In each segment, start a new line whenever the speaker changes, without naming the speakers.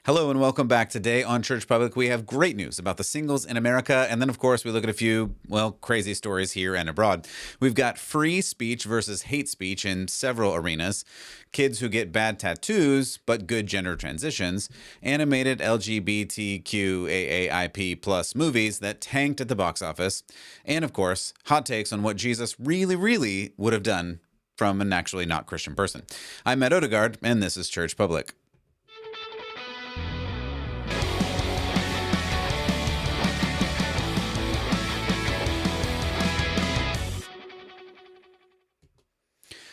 Hello and welcome back. Today on Church Public, we have great news about the singles in America. And then, of course, we look at a few, crazy stories here and abroad. We've got free speech versus hate speech in several arenas, kids who get bad tattoos but good gender transitions, animated LGBTQAAIP plus movies that tanked at the box office, and, of course, hot takes on what Jesus really would have done from an actually not Christian person. I'm Matt Odegaard, and this is Church Public.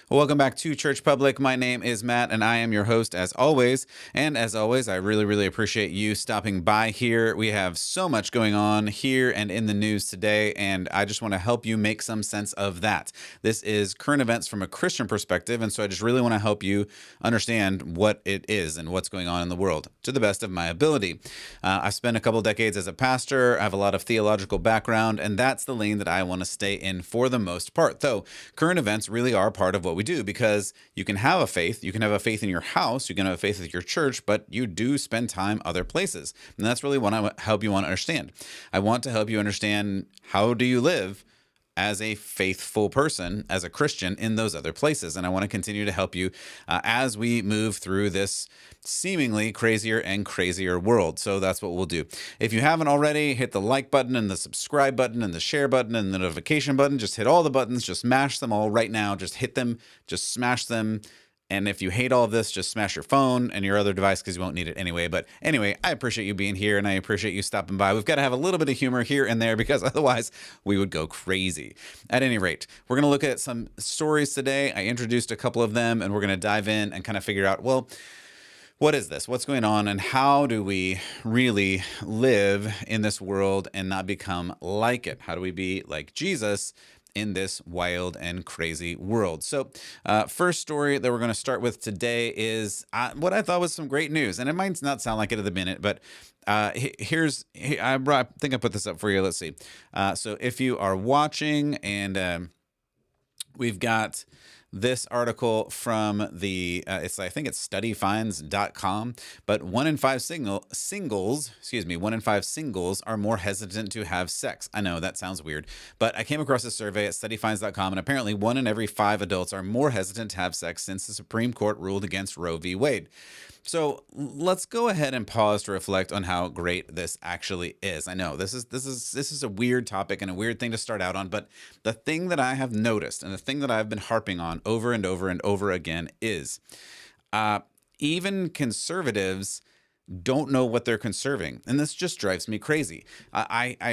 Welcome back to Church Public. My name is Matt, and I am your host as always. And as always, I really appreciate you stopping by here. We have so much going on here and in the news today, and I just want to help you make some sense of that. This is current events from a Christian perspective, and so I just really want to help you understand what it is and what's going on in the world to the best of my ability. I've spent a couple decades as a pastor. I have a lot of theological background, and that's the lane that I want to stay in for the most part. Though current events really are part of what we do, because you can have a faith, you can have a faith in your house, you can have a faith at your church, but you do spend time other places. And that's really what I help you want to understand. I want to help you understand, how do you live as a faithful person, as a Christian in those other places. And I want to continue to help you as we move through this seemingly crazier and crazier world. So that's what we'll do. If you haven't already, hit the like button and the subscribe button and the share button and the notification button. Just hit all the buttons, just smash them all right now. Just hit them, just smash them. And if you hate all of this, just smash your phone and your other device, because you won't need it anyway. But anyway, I appreciate you being here, and I appreciate you stopping by. We've got to have a little bit of humor here and there, because otherwise we would go crazy. At any rate, we're going to look at some stories today. I introduced a couple of them, and we're going to dive in and kind of figure out, well, what is this? What's going on? And how do we really live in this world and not become like it? How do we be like Jesus in this wild and crazy world? So first story that we're going to start with today is what I thought was some great news. And it might not sound like it at the minute, but I think I put this up for you. Let's see. So if you are watching, and we've got this article from I think it's studyfinds.com, but one in five singles are more hesitant to have sex. I know that sounds weird, but I came across a survey at studyfinds.com, and apparently 1 in every 5 adults are more hesitant to have sex since the Supreme Court ruled against Roe v. Wade. So let's go ahead and pause to reflect on how great this actually is. I know this is a weird topic and a weird thing to start out on, but the thing that I have noticed, and the thing that I've been harping on over and over again, is even conservatives don't know what they're conserving. And this just drives me crazy. I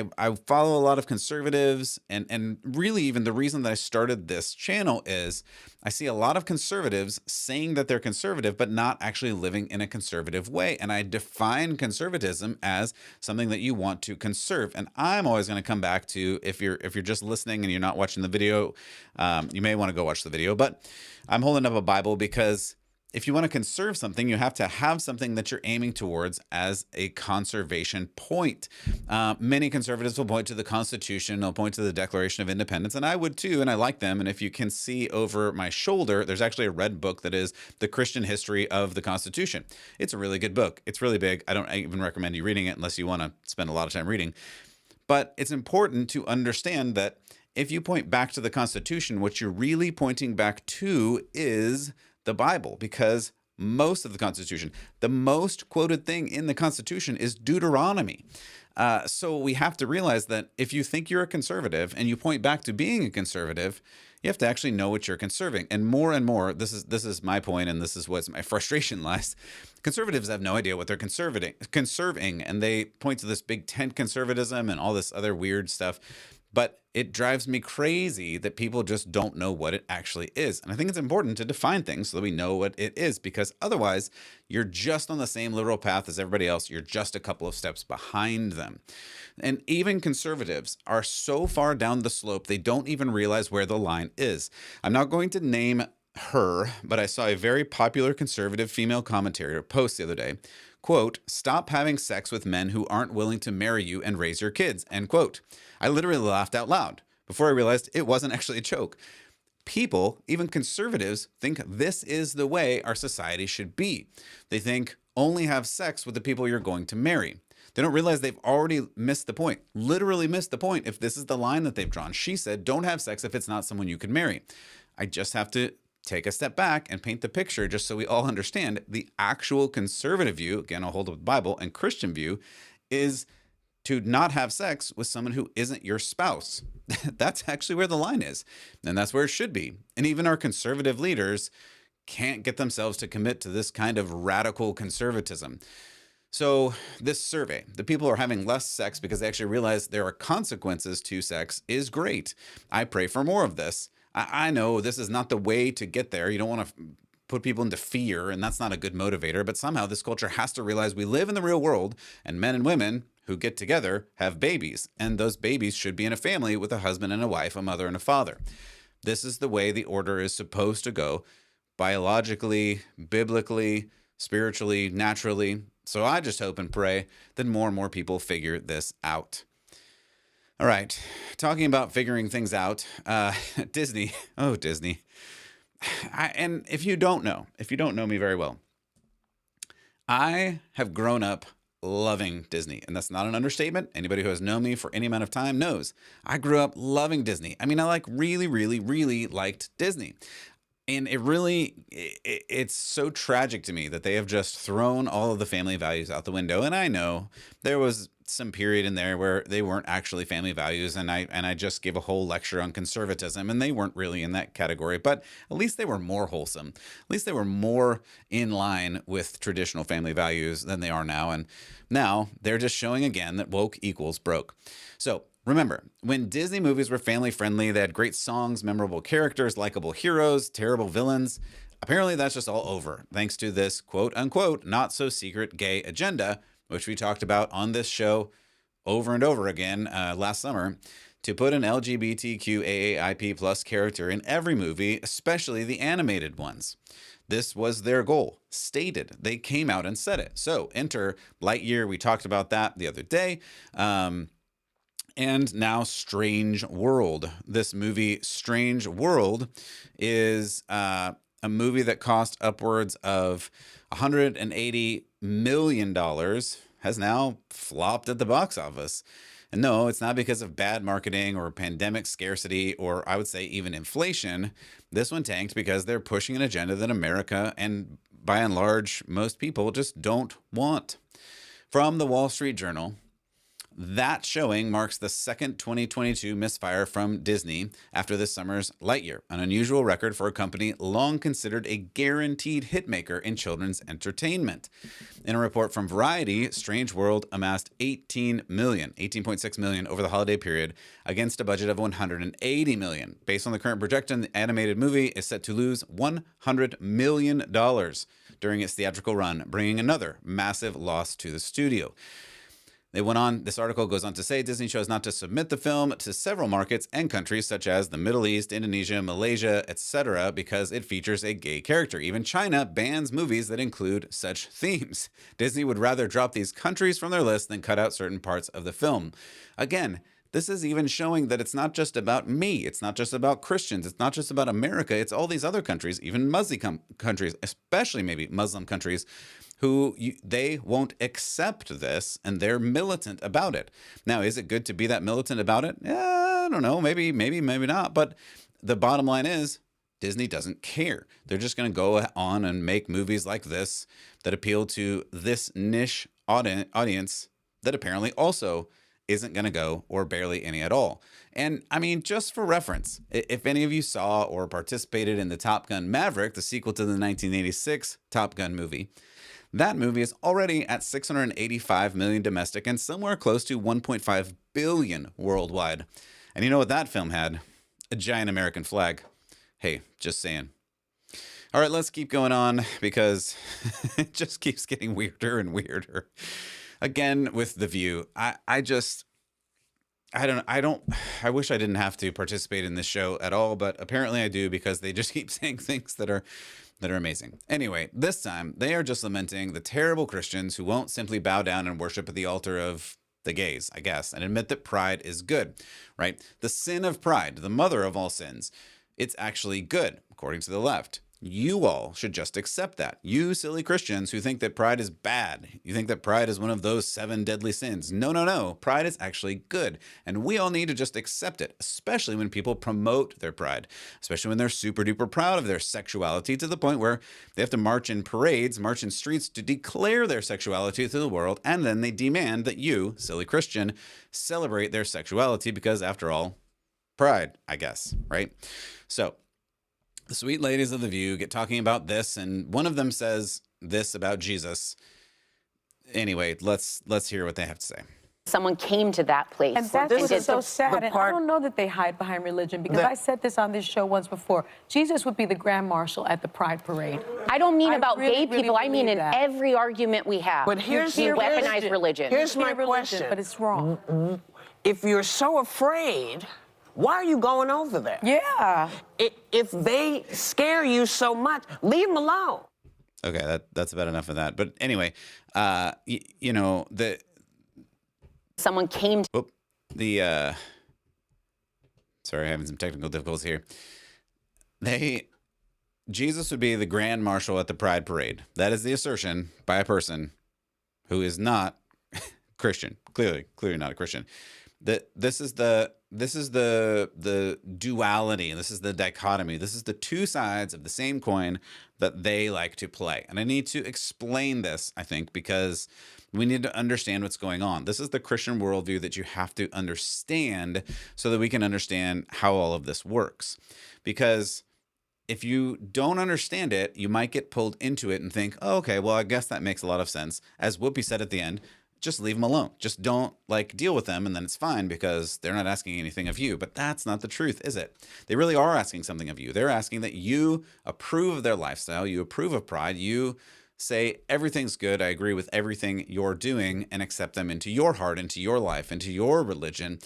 follow a lot of conservatives, and really even the reason that I started this channel is I see a lot of conservatives saying that they're conservative, but not actually living in a conservative way. And I define conservatism as something that you want to conserve. And I'm always going to come back to, if you're just listening and you're not watching the video, you may want to go watch the video, but I'm holding up a Bible, because if you want to conserve something, you have to have something that you're aiming towards as a conservation point. Many conservatives will point to the Constitution, they'll point to the Declaration of Independence, and I would too, and I like them. And if you can see over my shoulder, there's actually a red book that is The Christian History of the Constitution. It's a really good book. It's really big. I don't even recommend you reading it unless you want to spend a lot of time reading. But it's important to understand that if you point back to the Constitution, what you're really pointing back to is the Bible, because most of the Constitution, the most quoted thing in the Constitution is Deuteronomy. So we have to realize that if you think you're a conservative and you point back to being a conservative, you have to actually know what you're conserving. And more, this is my point, and this is what's my frustration lies. Conservatives have no idea what they're conserving, and they point to this big tent conservatism and all this other weird stuff. But it drives me crazy that people just don't know what it actually is. And I think it's important to define things so that we know what it is, because otherwise you're just on the same liberal path as everybody else. You're just a couple of steps behind them. And even conservatives are so far down the slope, they don't even realize where the line is. I'm not going to name her, but I saw a very popular conservative female commentator post the other day, quote, "Stop having sex with men who aren't willing to marry you and raise your kids," end quote. I literally laughed out loud before I realized it wasn't actually a joke. People, even conservatives, think this is the way our society should be. They think only have sex with the people you're going to marry. They don't realize they've already missed the point, literally missed the point if this is the line that they've drawn. She said, don't have sex if it's not someone you could marry. I just have to take a step back and paint the picture just so we all understand the actual conservative view, again, I'll hold up the Bible, and Christian view is to not have sex with someone who isn't your spouse. That's actually where the line is, and that's where it should be. And even our conservative leaders can't get themselves to commit to this kind of radical conservatism. So this survey, the people who are having less sex because they actually realize there are consequences to sex, is great. I pray for more of this. I know this is not the way to get there. You don't want to put people into fear, and that's not a good motivator, but somehow this culture has to realize we live in the real world, and men and women who get together have babies, and those babies should be in a family with a husband and a wife, a mother and a father. This is the way the order is supposed to go, biologically, biblically, spiritually, naturally. So I just hope and pray that more and more people figure this out. All right, talking about figuring things out, Disney. Oh, Disney. And if you don't know me very well, I have grown up loving Disney, and that's not an understatement. Anybody who has known me for any amount of time knows I grew up loving Disney. I mean, I really liked Disney. And it's so tragic to me that they have just thrown all of the family values out the window. And I know there was some period in there where they weren't actually family values, and I just gave a whole lecture on conservatism, and they weren't really in that category, but at least they were more wholesome. At least they were more in line with traditional family values than they are now. And now they're just showing again that woke equals broke. So remember, when Disney movies were family friendly, they had great songs, memorable characters, likable heroes, terrible villains. Apparently that's just all over, thanks to this quote unquote not so secret gay agenda, which we talked about on this show over and over again last summer, to put an LGBTQAAIP plus character in every movie, especially the animated ones. This was their goal, stated. They came out and said it. So enter Lightyear. We talked about that the other day. And now Strange World. This movie, Strange World, is a movie that cost upwards of $180 million, has now flopped at the box office. And no, it's not because of bad marketing or pandemic scarcity, or I would say even inflation. This one tanked because they're pushing an agenda that America and by and large most people just don't want. From the Wall Street Journal, that showing marks the second 2022 misfire from Disney after this summer's Lightyear, an unusual record for a company long considered a guaranteed hitmaker in children's entertainment. In a report from Variety, Strange World amassed $18.6 million over the holiday period against a budget of $180 million. Based on the current projection, the animated movie is set to lose $100 million during its theatrical run, bringing another massive loss to the studio. They went on, this article goes on to say Disney chose not to submit the film to several markets and countries such as the Middle East, Indonesia, Malaysia, etc. because it features a gay character. Even China bans movies that include such themes. Disney would rather drop these countries from their list than cut out certain parts of the film. Again, this is even showing that it's not just about me. It's not just about Christians. It's not just about America. It's all these other countries, even Muslim countries, especially maybe Muslim countries, who they won't accept this, and they're militant about it. Now, is it good to be that militant about it? I don't know. Maybe not. But the bottom line is Disney doesn't care. They're just going to go on and make movies like this that appeal to this niche audience that apparently also isn't going to go, or barely any at all. And I mean, just for reference, if any of you saw or participated in the Top Gun Maverick, the sequel to the 1986 Top Gun movie, that movie is already at $685 million domestic and somewhere close to $1.5 billion worldwide. And you know what that film had? A giant American flag. Hey, just saying. All right, let's keep going on because it just keeps getting weirder and weirder. Again, with The View, I wish I didn't have to participate in this show at all, but apparently I do because they just keep saying things that are amazing. Anyway, this time they are just lamenting the terrible Christians who won't simply bow down and worship at the altar of the gays, I guess, and admit that pride is good, right? The sin of pride, the mother of all sins, it's actually good, according to the left. You all should just accept that. You silly Christians who think that pride is bad. You think that pride is one of those 7 deadly sins. No, no, no. Pride is actually good. And we all need to just accept it, especially when people promote their pride, especially when they're super duper proud of their sexuality to the point where they have to march in parades, march in streets to declare their sexuality to the world. And then they demand that you, silly Christian, celebrate their sexuality because, after all, pride, I guess, right? So, the sweet ladies of The View get talking about this, and one of them says this about Jesus. Anyway, let's hear what they have to say.
Someone came to that place.
And that's what's so sad. And I don't know that they hide behind religion, because I said this on this show once before. Jesus would be the grand marshal at the Pride Parade.
I don't mean about gay people. I mean in every argument we have.
But here's
we weaponize religion.
Here's my question.
But it's wrong.
If you're so afraid, why are you going over there?
Yeah.
If they scare you so much, leave them alone.
Okay, that's about enough of that. But anyway, you know,
someone came to
sorry, having some technical difficulties here. Jesus would be the grand marshal at the Pride Parade. That is the assertion by a person who is not Christian. Clearly not a Christian. This is the duality. This is the dichotomy. This is the two sides of the same coin that they like to play. And I need to explain this, I think, because we need to understand what's going on. This is the Christian worldview that you have to understand so that we can understand how all of this works. Because if you don't understand it, you might get pulled into it and think, oh, okay, well, I guess that makes a lot of sense. As Whoopi said at the end, just leave them alone. Just don't deal with them, and then it's fine because they're not asking anything of you. But that's not the truth, is it? They really are asking something of you. They're asking that you approve of their lifestyle, you approve of pride, you say everything's good, I agree with everything you're doing, and accept them into your heart, into your life, into your religion.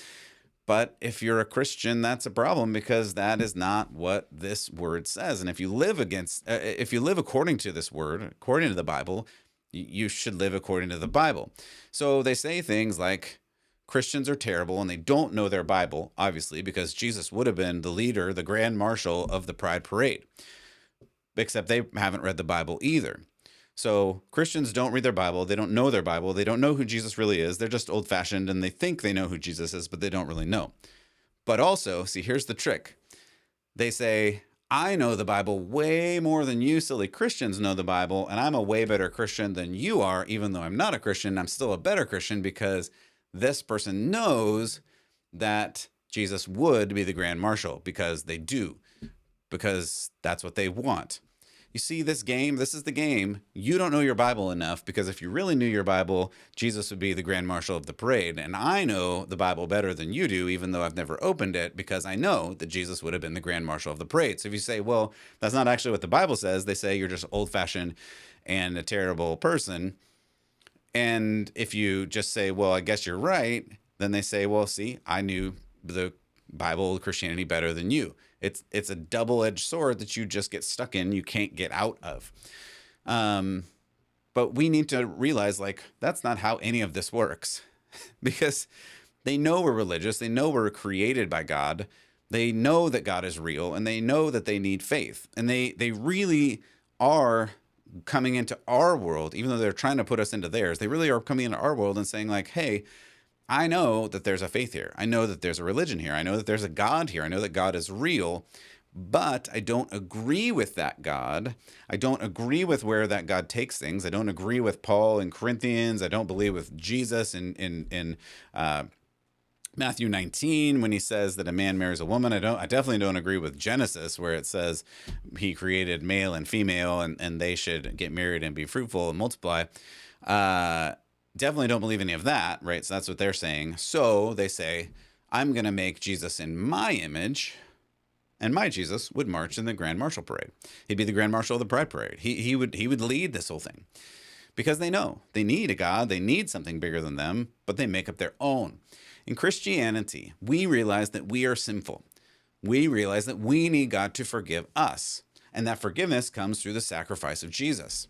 But if you're a Christian, that's a problem, because that is not what this word says. And if you live according to this word, according to the Bible, you should live according to the Bible. So they say things like Christians are terrible and they don't know their Bible, obviously, because Jesus would have been the leader, the grand marshal of the Pride Parade. Except they haven't read the Bible either. So Christians don't read their Bible. They don't know their Bible. They don't know who Jesus really is. They're just old-fashioned and they think they know who Jesus is, but they don't really know. But also, see, here's the trick. They say, I know the Bible way more than you silly Christians know the Bible, and I'm a way better Christian than you are. Even though I'm not a Christian, I'm still a better Christian because this person knows that Jesus would be the grand marshal, because they do, because that's what they want. You see this game? This is the game. You don't know your Bible enough, because if you really knew your Bible, Jesus would be the grand marshal of the parade. And I know the Bible better than you do, even though I've never opened it, because I know that Jesus would have been the grand marshal of the parade. So if you say, well, that's not actually what the Bible says, they say you're just old-fashioned and a terrible person. And if you just say, well, I guess you're right, then they say, well, see, I knew the Bible, Christianity better than you. It's a double-edged sword that you just get stuck in, you can't get out of. But we need to realize, that's not how any of this works. Because they know we're religious, they know we're created by God, they know that God is real, and they know that they need faith. And they really are coming into our world, even though they're trying to put us into theirs, they really are coming into our world and saying, hey, I know that there's a faith here. I know that there's a religion here. I know that there's a God here. I know that God is real, but I don't agree with that God. I don't agree with where that God takes things. I don't agree with Paul in Corinthians. I don't believe with Jesus in Matthew 19 when he says that a man marries a woman. I definitely don't agree with Genesis where it says he created male and female and they should get married and be fruitful and multiply. Definitely don't believe any of that, right? So that's what they're saying. So they say, I'm going to make Jesus in my image, and my Jesus would march in the Grand Marshal Parade. He'd be the Grand Marshal of the Pride Parade. He would lead this whole thing. Because they know they need a God, they need something bigger than them, but they make up their own. In Christianity, we realize that we are sinful. We realize that we need God to forgive us, and that forgiveness comes through the sacrifice of Jesus.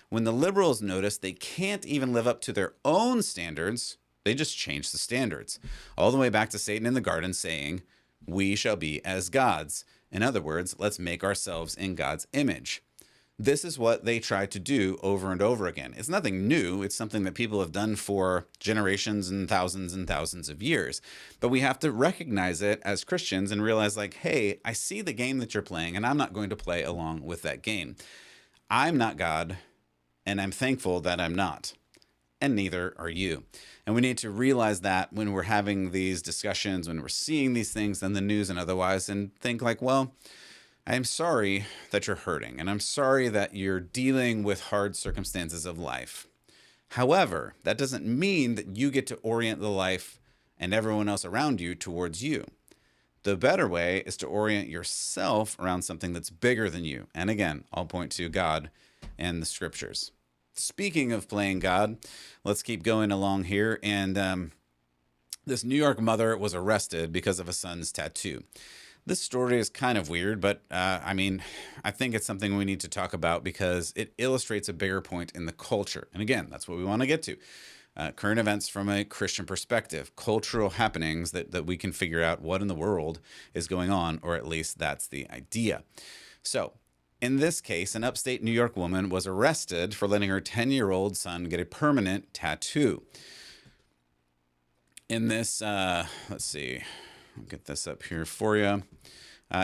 When the liberals notice they can't even live up to their own standards, they just change the standards. All the way back to Satan in the garden saying, we shall be as gods. In other words, let's make ourselves in God's image. This is what they try to do over and over again. It's nothing new. It's something that people have done for generations and thousands of years. But we have to recognize it as Christians and realize, like, hey, I see the game that you're playing, and I'm not going to play along with that game. I'm not God, and I'm thankful that I'm not. And neither are you. And we need to realize that when we're having these discussions, when we're seeing these things in the news and otherwise, and think like, well, I'm sorry that you're hurting, and I'm sorry that you're dealing with hard circumstances of life. However, that doesn't mean that you get to orient the life and everyone else around you towards you. The better way is to orient yourself around something that's bigger than you. And again, I'll point to God and the scriptures. Speaking of playing God, let's keep going along here. And this New York mother was arrested because of a son's tattoo. This story is kind of weird, but I think it's something we need to talk about because it illustrates a bigger point in the culture. And again, that's what we want to get to. Current events from a Christian perspective, cultural happenings that we can figure out what in the world is going on, or at least that's the idea. So, in this case, an upstate New York woman was arrested for letting her 10-year-old son get a permanent tattoo. In this, let's see. I'll get this up here for you.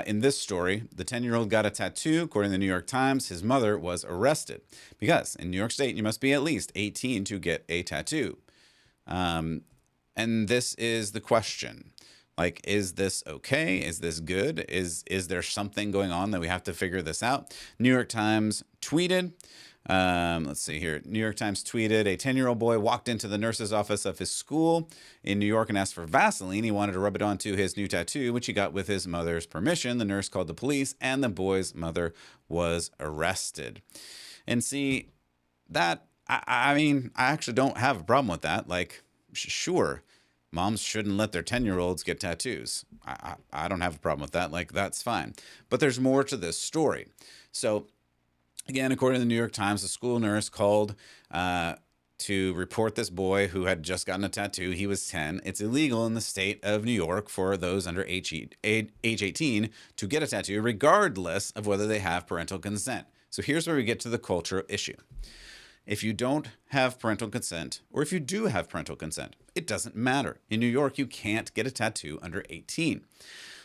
In this story, the 10-year-old got a tattoo. According to the New York Times, his mother was arrested because in New York State, you must be at least 18 to get a tattoo. And this is the question. Like, is this okay? Is this good? Is there something going on that we have to figure this out? New York Times tweeted. Let's see here. New York Times tweeted, a 10-year-old boy walked into the nurse's office of his school in New York and asked for Vaseline. He wanted to rub it onto his new tattoo, which he got with his mother's permission. The nurse called the police, and the boy's mother was arrested. And see, that, I actually don't have a problem with that. Like, sure, moms shouldn't let their 10-year-olds get tattoos. I don't have a problem with that. Like, that's fine. But there's more to this story. So, again, according to the New York Times, the school nurse called to report this boy who had just gotten a tattoo. He was 10. It's illegal in the state of New York for those under age 18 to get a tattoo, regardless of whether they have parental consent. So here's where we get to the cultural issue. If you don't have parental consent, or if you do have parental consent, it doesn't matter. In New York, you can't get a tattoo under 18.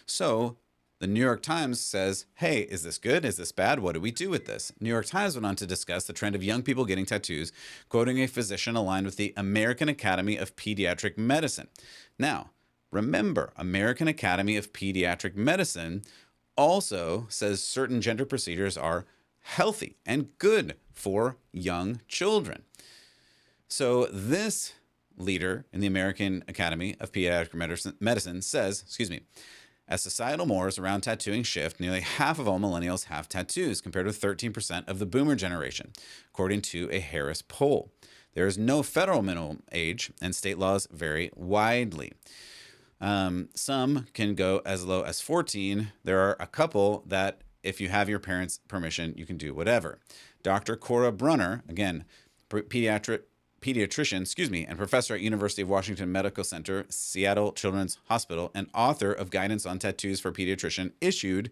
So the New York Times says, hey, is this good? Is this bad? What do we do with this? New York Times went on to discuss the trend of young people getting tattoos, quoting a physician aligned with the American Academy of Pediatric Medicine. Now, remember, American Academy of Pediatric Medicine also says certain gender procedures are healthy and good for young children. So this leader in the American Academy of Pediatric Medicine says, as societal mores around tattooing shift, nearly half of all millennials have tattoos, compared with 13% of the boomer generation, according to a Harris poll. There is no federal minimum age, and state laws vary widely. Some can go as low as 14. There are a couple that, if you have your parents' permission, you can do whatever. Dr. Cora Brunner, again, pediatrician, and professor at University of Washington Medical Center, Seattle Children's Hospital, and author of Guidance on Tattoos for Pediatrician, issued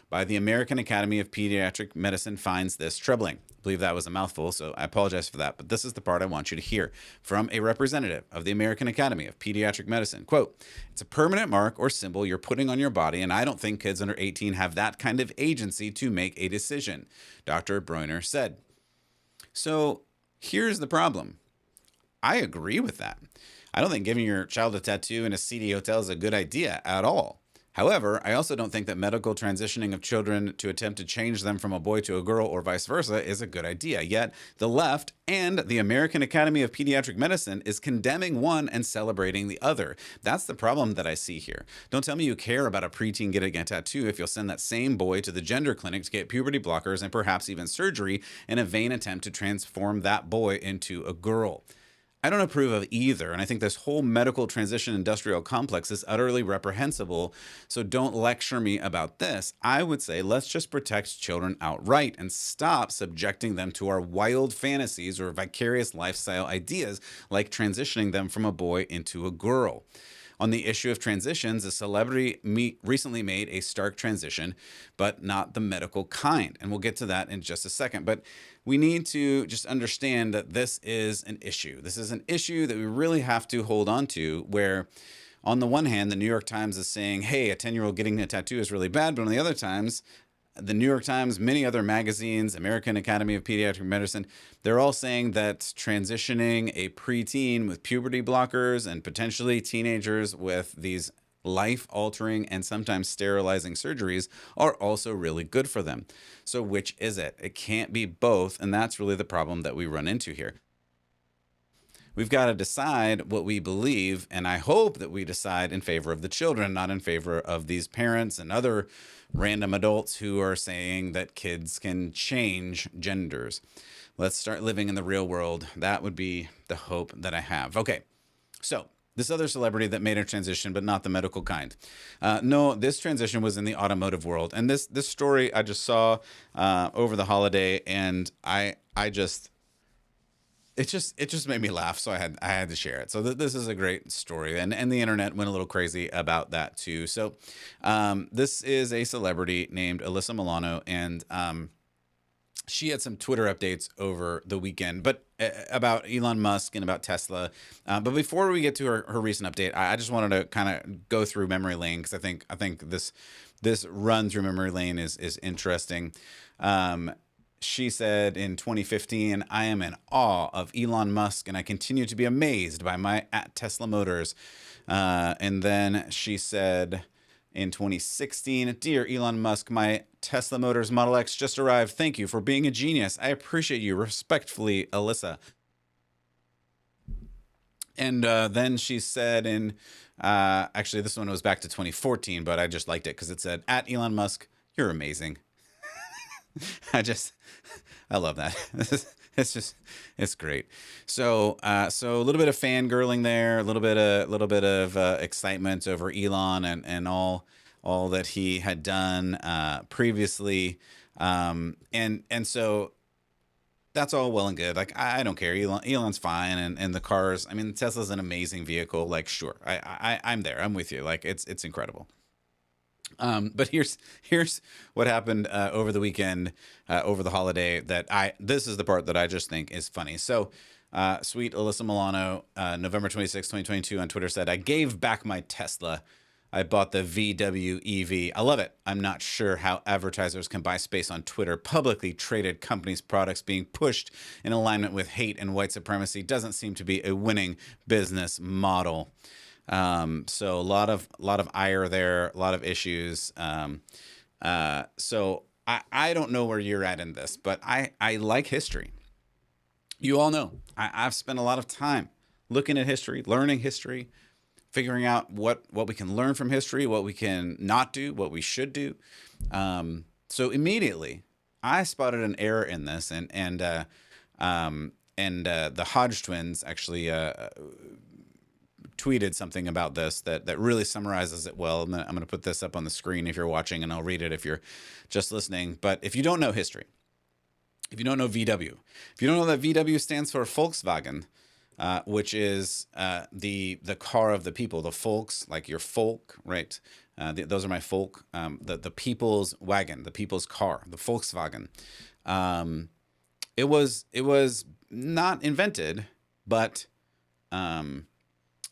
by the American Academy of Pediatric Medicine, finds this troubling. I believe that was a mouthful, so I apologize for that, but this is the part I want you to hear from a representative of the American Academy of Pediatric Medicine. Quote, it's a permanent mark or symbol you're putting on your body, and I don't think kids under 18 have that kind of agency to make a decision, Dr. Breuner said. So here's the problem. I agree with that. I don't think giving your child a tattoo in a seedy hotel is a good idea at all. However, I also don't think that medical transitioning of children to attempt to change them from a boy to a girl or vice versa is a good idea. Yet, the left and the American Academy of Pediatric Medicine is condemning one and celebrating the other. That's the problem that I see here. Don't tell me you care about a preteen getting a tattoo if you'll send that same boy to the gender clinic to get puberty blockers and perhaps even surgery in a vain attempt to transform that boy into a girl. I don't approve of either, and I think this whole medical transition industrial complex is utterly reprehensible, so don't lecture me about this. I would say let's just protect children outright and stop subjecting them to our wild fantasies or vicarious lifestyle ideas like transitioning them from a boy into a girl. On the issue of transitions, a celebrity recently made a stark transition, but not the medical kind. And we'll get to that in just a second. But we need to just understand that this is an issue. This is an issue that we really have to hold on to, where on the one hand, the New York Times is saying, hey, a 10-year-old getting a tattoo is really bad. But on the other times, the New York Times, many other magazines, American Academy of Pediatric Medicine, they're all saying that transitioning a preteen with puberty blockers and potentially teenagers with these life-altering and sometimes sterilizing surgeries are also really good for them. So which is it? It can't be both, and that's really the problem that we run into here. We've got to decide what we believe, and I hope that we decide in favor of the children, not in favor of these parents and other random adults who are saying that kids can change genders. Let's start living in the real world. That would be the hope that I have. Okay, so this other celebrity that made a transition, but not the medical kind. No, this transition was in the automotive world. And this story I just saw over the holiday, and it just made me laugh, so I had to share it. So this is a great story, and the internet went a little crazy about that too. So this is a celebrity named Alyssa Milano, and she had some Twitter updates over the weekend, but about Elon Musk and about Tesla. But before we get to her recent update, I just wanted to kind of go through memory lane, because I think this run through memory lane is interesting. She said in 2015, I am in awe of Elon Musk, and I continue to be amazed by my at Tesla Motors. And then she said in 2016, dear Elon Musk, my Tesla Motors Model X just arrived. Thank you for being a genius. I appreciate you. Respectfully, Alyssa. And then she said in, actually, this one was back to 2014, but I just liked it because it said, at Elon Musk, you're amazing. I love that. It's great. So a little bit of fangirling there, a little bit of excitement over Elon and all that he had done previously. And so that's all well and good. Like, I don't care. Elon's fine. And the cars, I mean, Tesla's an amazing vehicle. Like, sure. I'm there. I'm with you. Like, it's incredible. But here's what happened over the weekend, over the holiday. This is the part that I just think is funny. So, sweet Alyssa Milano, November 26, 2022 on Twitter said, I gave back my Tesla. I bought the VW EV. I love it. I'm not sure how advertisers can buy space on Twitter. Publicly traded companies' products being pushed in alignment with hate and white supremacy doesn't seem to be a winning business model. So a lot of ire there, a lot of issues. So I don't know where you're at in this, but I like history. You all know I've spent a lot of time looking at history, learning history, figuring out what we can learn from history, what we can not do, what we should do. So immediately I spotted an error in this, and the Hodge twins actually, tweeted something about this that really summarizes it well. And I'm going to put this up on the screen if you're watching, and I'll read it if you're just listening. But if you don't know history, if you don't know VW, if you don't know that VW stands for Volkswagen, which is the car of the people, the folks, like your folk, right? Those are my folk, the people's wagon, the people's car, the Volkswagen. It was not invented, but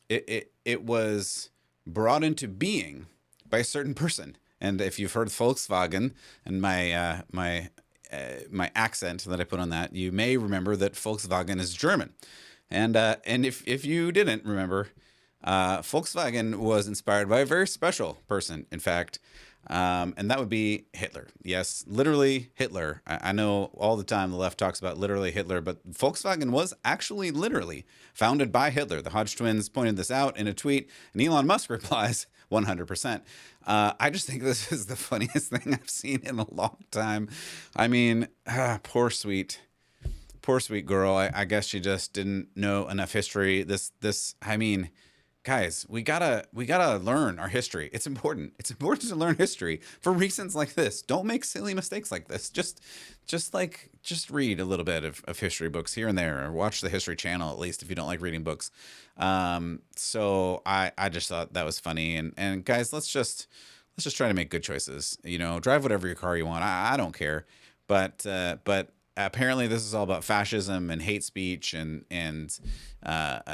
it was brought into being by a certain person. And if you've heard Volkswagen and my accent that I put on that, you may remember that Volkswagen is German. And if you didn't remember, Volkswagen was inspired by a very special person, in fact, and that would be Hitler. Yes, literally Hitler. I know all the time the left talks about literally Hitler, but Volkswagen was actually literally founded by Hitler. The Hodge twins pointed this out in a tweet, and Elon Musk replies, 100%. I just think this is the funniest thing I've seen in a long time. I mean, poor sweet girl. I guess she just didn't know enough history. I mean, guys, we gotta learn our history. It's important. It's important to learn history for reasons like this. Don't make silly mistakes like this. Just read a little bit of history books here and there, or watch the History Channel at least if you don't like reading books. So I just thought that was funny. And guys, let's just try to make good choices. You know, drive whatever your car you want. I don't care. But apparently this is all about fascism and hate speech and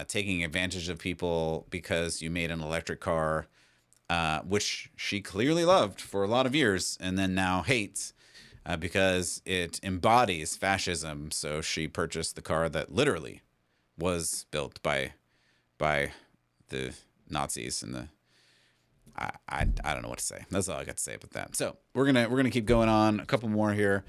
taking advantage of people because you made an electric car, which she clearly loved for a lot of years and then now hates because it embodies fascism. So she purchased the car that literally was built by the Nazis and the I don't know what to say. That's all I got to say about that. So we're gonna keep going on. A couple more here.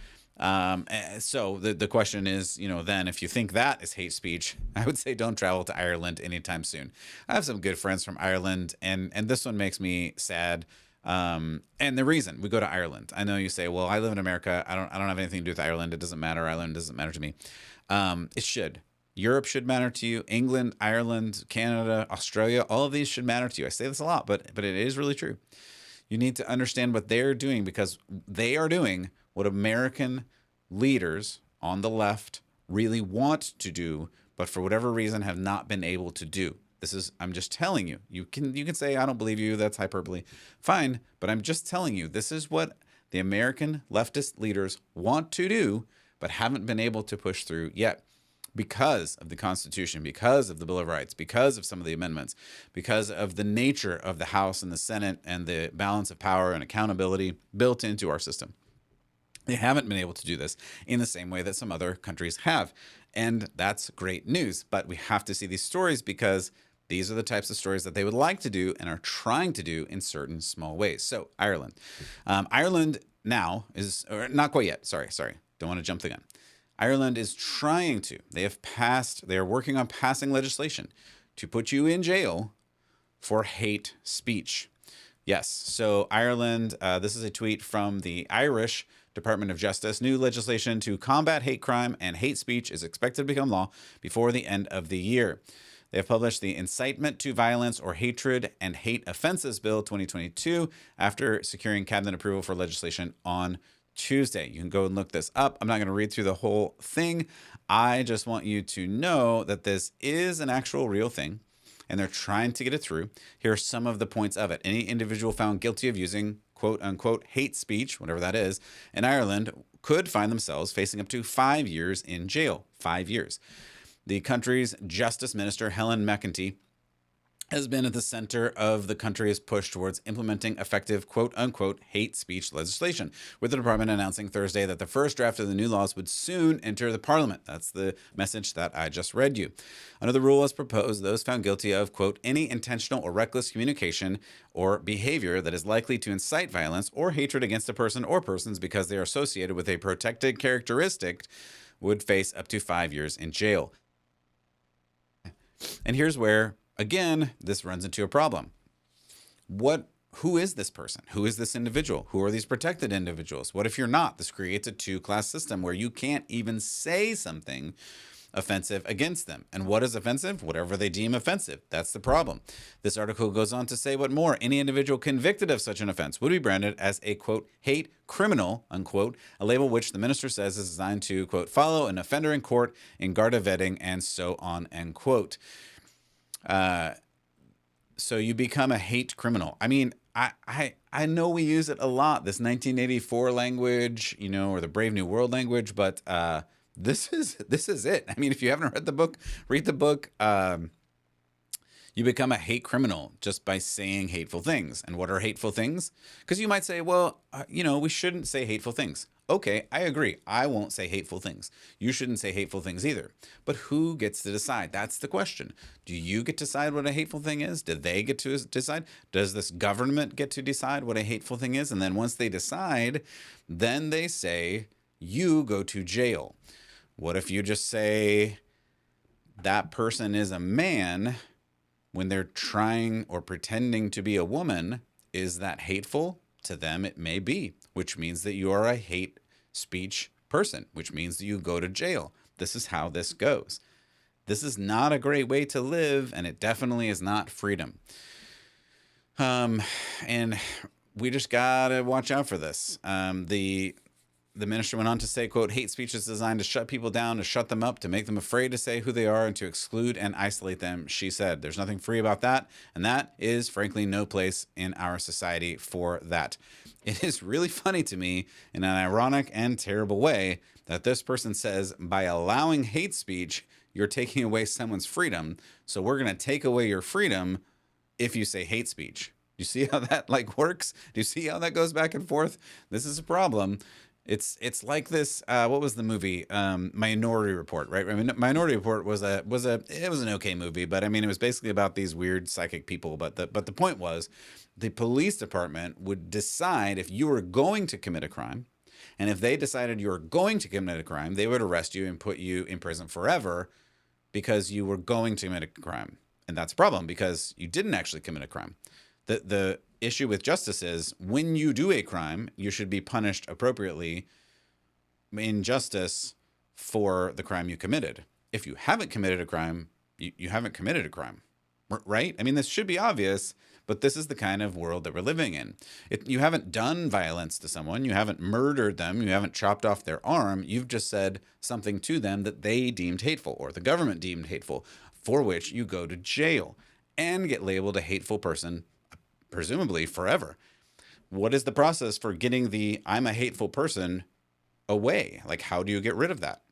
So the question is, you know, then if you think that is hate speech, I would say don't travel to Ireland anytime soon. I have some good friends from Ireland, and this one makes me sad. And the reason we go to Ireland, I know you say, well, I live in America. I don't have anything to do with Ireland. It doesn't matter. Ireland doesn't matter to me. It should. Europe should matter to you. England, Ireland, Canada, Australia, all of these should matter to you. I say this a lot, but it is really true. You need to understand what they're doing because they are doing what American leaders on the left really want to do, but for whatever reason have not been able to do. I'm just telling you. You can say, I don't believe you, that's hyperbole. Fine, but I'm just telling you, this is what the American leftist leaders want to do, but haven't been able to push through yet. Because of the Constitution, because of the Bill of Rights, because of some of the amendments, because of the nature of the House and the Senate and the balance of power and accountability built into our system. They haven't been able to do this in the same way that some other countries have. And that's great news. But we have to see these stories because these are the types of stories that they would like to do and are trying to do in certain small ways. So Ireland. Ireland now is, or not quite yet. Sorry. Don't want to jump the gun. Ireland is trying to. They are working on passing legislation to put you in jail for hate speech. Yes. So Ireland, this is a tweet from the Irish Department of Justice. New legislation to combat hate crime and hate speech is expected to become law before the end of the year. They have published the Incitement to Violence or Hatred and Hate Offenses Bill 2022 after securing cabinet approval for legislation on Tuesday. You can go and look this up. I'm not going to read through the whole thing. I just want you to know that this is an actual real thing and they're trying to get it through. Here are some of the points of it. Any individual found guilty of using quote unquote hate speech, whatever that is, in Ireland could find themselves facing up to 5 years in jail. 5 years. The country's Justice Minister, Helen McEntee, has been at the center of the country's push towards implementing effective quote-unquote hate speech legislation, with the department announcing Thursday that the first draft of the new laws would soon enter the parliament. That's the message that I just read you. Under the rule as proposed, those found guilty of, quote, any intentional or reckless communication or behavior that is likely to incite violence or hatred against a person or persons because they are associated with a protected characteristic would face up to 5 years in jail. And here's where, again, this runs into a problem. Who is this person? Who is this individual? Who are these protected individuals? What if you're not? This creates a two-class system where you can't even say something offensive against them. And what is offensive? Whatever they deem offensive. That's the problem. This article goes on to say what more. Any individual convicted of such an offense would be branded as a, quote, hate criminal, unquote, a label which the minister says is designed to, quote, follow an offender in court in Garda vetting and so on, end quote. So you become a hate criminal. I mean, I know we use it a lot, this 1984 language, you know, or the Brave New World language, but this is it. I mean, if you haven't read the book, read the book. You become a hate criminal just by saying hateful things. And what are hateful things? Because you might say, well, you know, we shouldn't say hateful things. Okay, I agree. I won't say hateful things. You shouldn't say hateful things either. But who gets to decide? That's the question. Do you get to decide what a hateful thing is? Do they get to decide? Does this government get to decide what a hateful thing is? And then once they decide, then they say, you go to jail. What if you just say that person is a man when they're trying or pretending to be a woman? Is that hateful? To them, it may be, which means that you are a hate speech person, which means that you go to jail. This is how this goes. This is not a great way to live, and it definitely is not freedom. And we just gotta watch out for this. The minister went on to say, quote, hate speech is designed to shut people down, to shut them up, to make them afraid to say who they are, and to exclude and isolate them. She said, there's nothing free about that. And that is, frankly, no place in our society for that. It is really funny to me, in an ironic and terrible way, that this person says, by allowing hate speech, you're taking away someone's freedom. So we're going to take away your freedom if you say hate speech. Do you see how that works? Do you see how that goes back and forth? This is a problem. It's like this. What was the movie? Minority Report, right? I mean, Minority Report was an okay movie, but I mean, it was basically about these weird psychic people. But the point was, the police department would decide if you were going to commit a crime, and if they decided you were going to commit a crime, they would arrest you and put you in prison forever because you were going to commit a crime, and that's a problem because you didn't actually commit a crime. The issue with justice is when you do a crime, you should be punished appropriately in justice for the crime you committed. If you haven't committed a crime, you haven't committed a crime, right? I mean, this should be obvious, but this is the kind of world that we're living in. You haven't done violence to someone. You haven't murdered them. You haven't chopped off their arm. You've just said something to them that they deemed hateful or the government deemed hateful, for which you go to jail and get labeled a hateful person, presumably forever. What is the process for getting the I'm a hateful person away? Like, how do you get rid of that?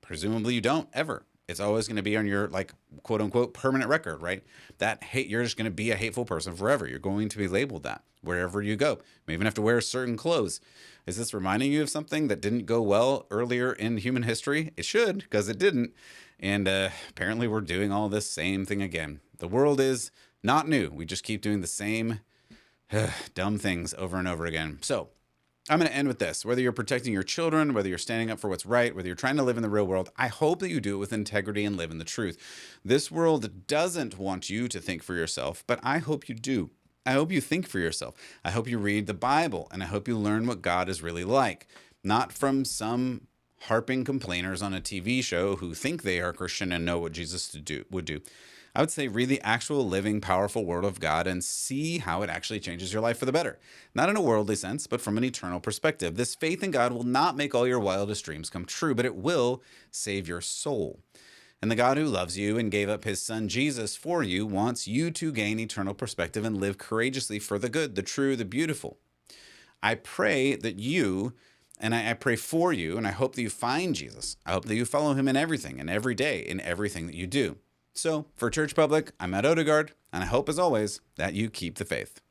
Presumably you don't ever. It's always going to be on your, like, quote unquote, permanent record, right? That hate, you're just going to be a hateful person forever. You're going to be labeled that wherever you go. You may even have to wear certain clothes. Is this reminding you of something that didn't go well earlier in human history? It should, because it didn't. And apparently we're doing all this same thing again. The world is not new. We just keep doing the same dumb things over and over again. So I'm going to end with this. Whether you're protecting your children, whether you're standing up for what's right, whether you're trying to live in the real world, I hope that you do it with integrity and live in the truth. This world doesn't want you to think for yourself, but I hope you do. I hope you think for yourself. I hope you read the Bible, and I hope you learn what God is really like, not from some harping complainers on a TV show who think they are Christian and know what Jesus would do. I would say read the actual living, powerful Word of God and see how it actually changes your life for the better. Not in a worldly sense, but from an eternal perspective. This faith in God will not make all your wildest dreams come true, but it will save your soul. And the God who loves you and gave up his son Jesus for you wants you to gain eternal perspective and live courageously for the good, the true, the beautiful. I pray that you, and I pray for you, and I hope that you find Jesus. I hope that you follow him in everything and every day in everything that you do. So, for Church Public, I'm Matt Odegaard, and I hope, as always, that you keep the faith.